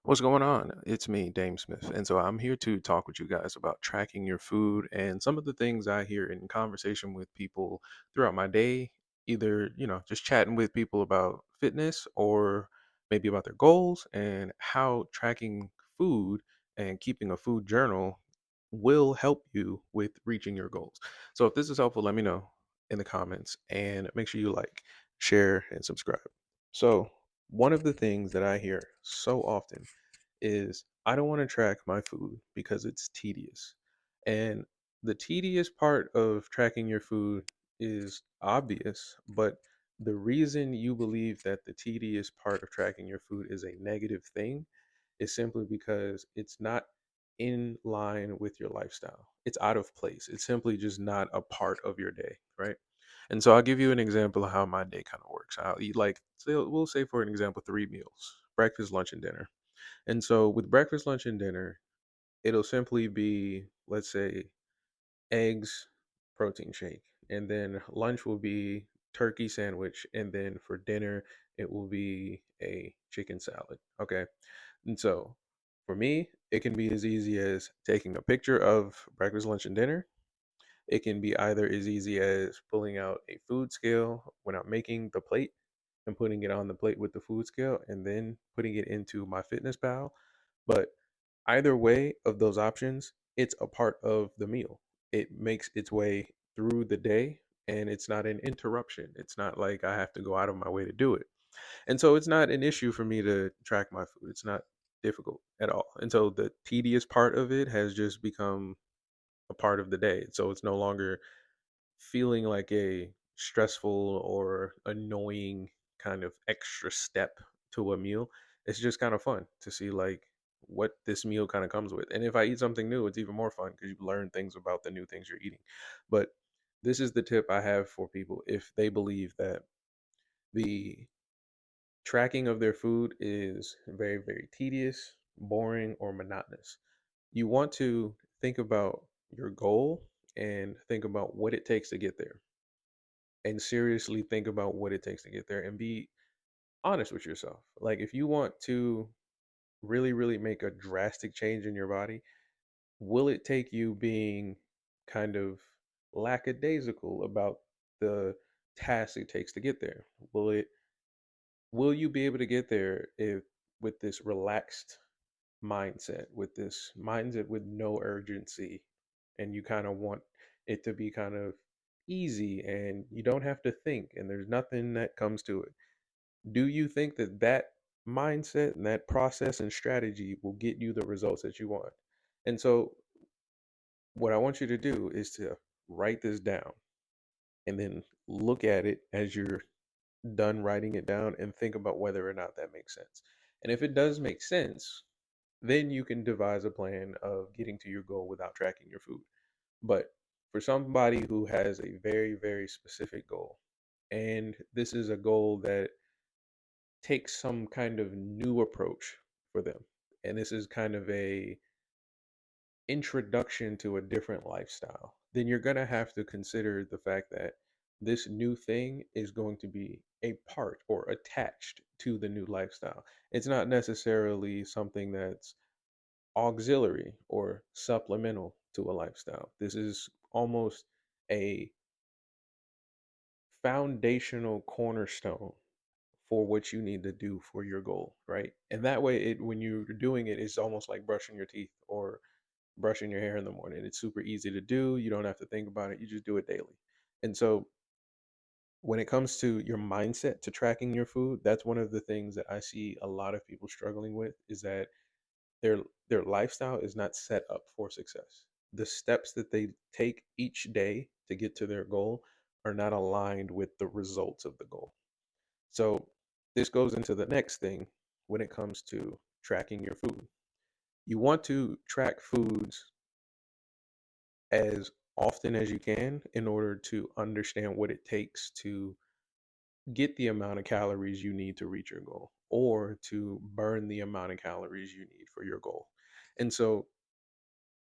What's going on? It's me, DameSmiff. And so I'm here to talk with you guys about tracking your food and some of the things I hear in conversation with people throughout my day, either, just chatting with people about fitness or maybe about their goals and how tracking food and keeping a food journal will help you with reaching your goals. So if this is helpful, let me know in the comments and make sure you like, share, and subscribe. So, one of the things that I hear so often is I don't want to track my food because it's tedious. And the tedious part of tracking your food is obvious, but the reason you believe that the tedious part of tracking your food is a negative thing is simply because it's not in line with your lifestyle. It's out of place. It's simply just not a part of your day, right? And so I'll give you an example of how my day kind of works. I'll eat like, so we'll say for an example, three meals: breakfast, lunch, and dinner. And so with breakfast, lunch, and dinner, it'll simply be, let's say, eggs, protein shake. And then lunch will be turkey sandwich. And then for dinner, it will be a chicken salad. Okay. And so for me, it can be as easy as taking a picture of breakfast, lunch, and dinner. It can be either as easy as pulling out a food scale when I'm making the plate and putting it on the plate with the food scale and then putting it into my fitness pal. But either way of those options, it's a part of the meal. It makes its way through the day and it's not an interruption. It's not like I have to go out of my way to do it. And so it's not an issue for me to track my food. It's not difficult at all. And so the tedious part of it has just become a part of the day. So it's no longer feeling like a stressful or annoying kind of extra step to a meal. It's just kind of fun to see like what this meal kind of comes with. And if I eat something new, it's even more fun because you learn things about the new things you're eating. But this is the tip I have for people if they believe that the tracking of their food is very, very tedious, boring, or monotonous. You want to think about your goal and think about what it takes to get there and seriously think about what it takes to get there and be honest with yourself. Like if you want to really, really make a drastic change in your body, will it take you being kind of lackadaisical about the task it takes to get there? Will you be able to get there if with this relaxed mindset, with this mindset with no urgency, and you kind of want it to be kind of easy and you don't have to think and there's nothing that comes to it? Do you think that that mindset and that process and strategy will get you the results that you want? And so, what I want you to do is to write this down and then look at it as you're done writing it down and think about whether or not that makes sense. And if it does make sense, then you can devise a plan of getting to your goal without tracking your food. But for somebody who has a very, very specific goal, and this is a goal that takes some kind of new approach for them, and this is kind of a introduction to a different lifestyle, then you're going to have to consider the fact that this new thing is going to be a part or attached to the new lifestyle. It's not necessarily something that's auxiliary or supplemental to a lifestyle. This is almost a foundational cornerstone for what you need to do for your goal, right? And that way, it when you're doing it, it's almost like brushing your teeth or brushing your hair in the morning. It's super easy to do. You don't have to think about it. You just do it daily. And so when it comes to your mindset to tracking your food, that's one of the things that I see a lot of people struggling with is that their their lifestyle is not set up for success. The steps that they take each day to get to their goal are not aligned with the results of the goal. So this goes into the next thing when it comes to tracking your food. You want to track foods as often as you can in order to understand what it takes to get the amount of calories you need to reach your goal or to burn the amount of calories you need for your goal. And so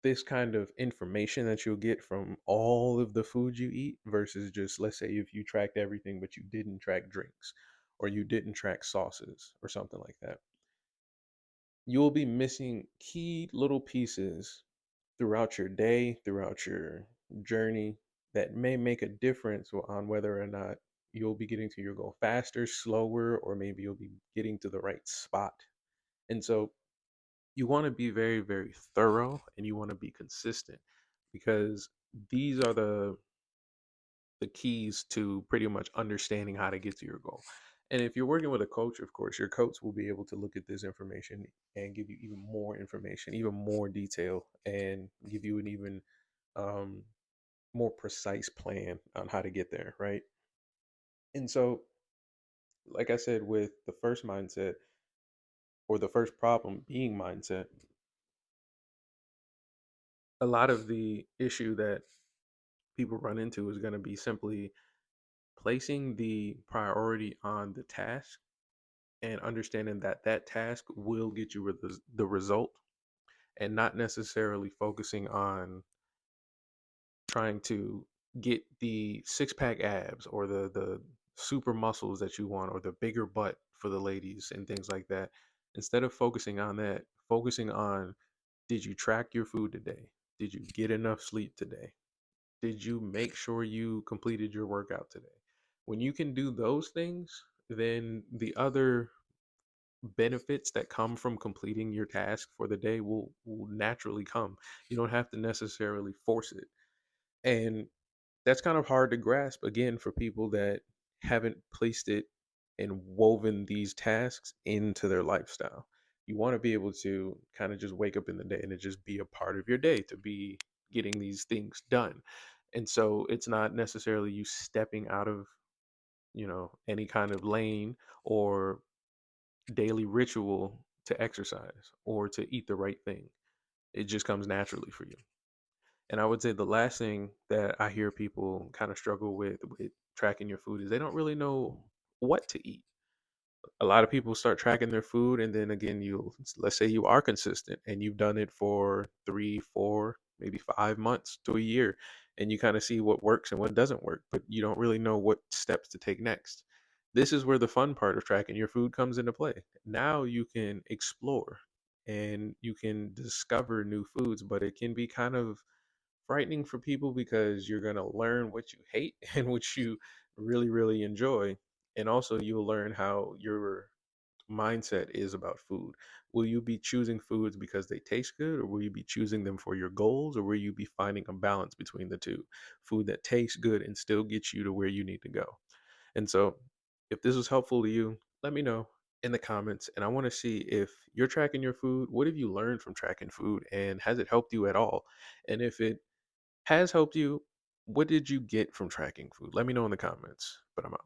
this kind of information that you'll get from all of the food you eat versus just, let's say, if you tracked everything but you didn't track drinks or you didn't track sauces or something like that, you'll be missing key little pieces throughout your day, throughout your journey that may make a difference on whether or not you'll be getting to your goal faster, slower, or maybe you'll be getting to the right spot. And so you want to be very, very thorough and you want to be consistent because these are the keys to pretty much understanding how to get to your goal. And if you're working with a coach, of course, your coach will be able to look at this information and give you even more information, even more detail, and give you an even um, more precise plan on how to get there, right? And so, like I said, with the first mindset or the first problem being mindset, a lot of the issue that people run into is going to be simply placing the priority on the task and understanding that that task will get you the result and not necessarily focusing on trying to get the six-pack abs or the super muscles that you want or the bigger butt for the ladies and things like that. Instead of focusing on that, focusing on, did you track your food today? Did you get enough sleep today? Did you make sure you completed your workout today? When you can do those things, then the other benefits that come from completing your task for the day will naturally come. You don't have to necessarily force it. And that's kind of hard to grasp again for people that haven't placed it and woven these tasks into their lifestyle. You want to be able to kind of just wake up in the day and it just be a part of your day to be getting these things done. And so it's not necessarily you stepping out of, any kind of lane or daily ritual to exercise or to eat the right thing. It just comes naturally for you. And I would say the last thing that I hear people kind of struggle with tracking your food is they don't really know what to eat. A lot of people start tracking their food, and then again, let's say you are consistent and you've done it for 3, 4, maybe 5 months to a year, and you kind of see what works and what doesn't work, but you don't really know what steps to take next. This is where the fun part of tracking your food comes into play. Now you can explore and you can discover new foods, but it can be kind of frightening for people because you're going to learn what you hate and what you really, really enjoy. And also, you'll learn how your mindset is about food. Will you be choosing foods because they taste good, or will you be choosing them for your goals, or will you be finding a balance between the two? Food that tastes good and still gets you to where you need to go. And so, if this was helpful to you, let me know in the comments. And I want to see if you're tracking your food. What have you learned from tracking food? And has it helped you at all? And if it has helped you, what did you get from tracking food? Let me know in the comments. But I'm out.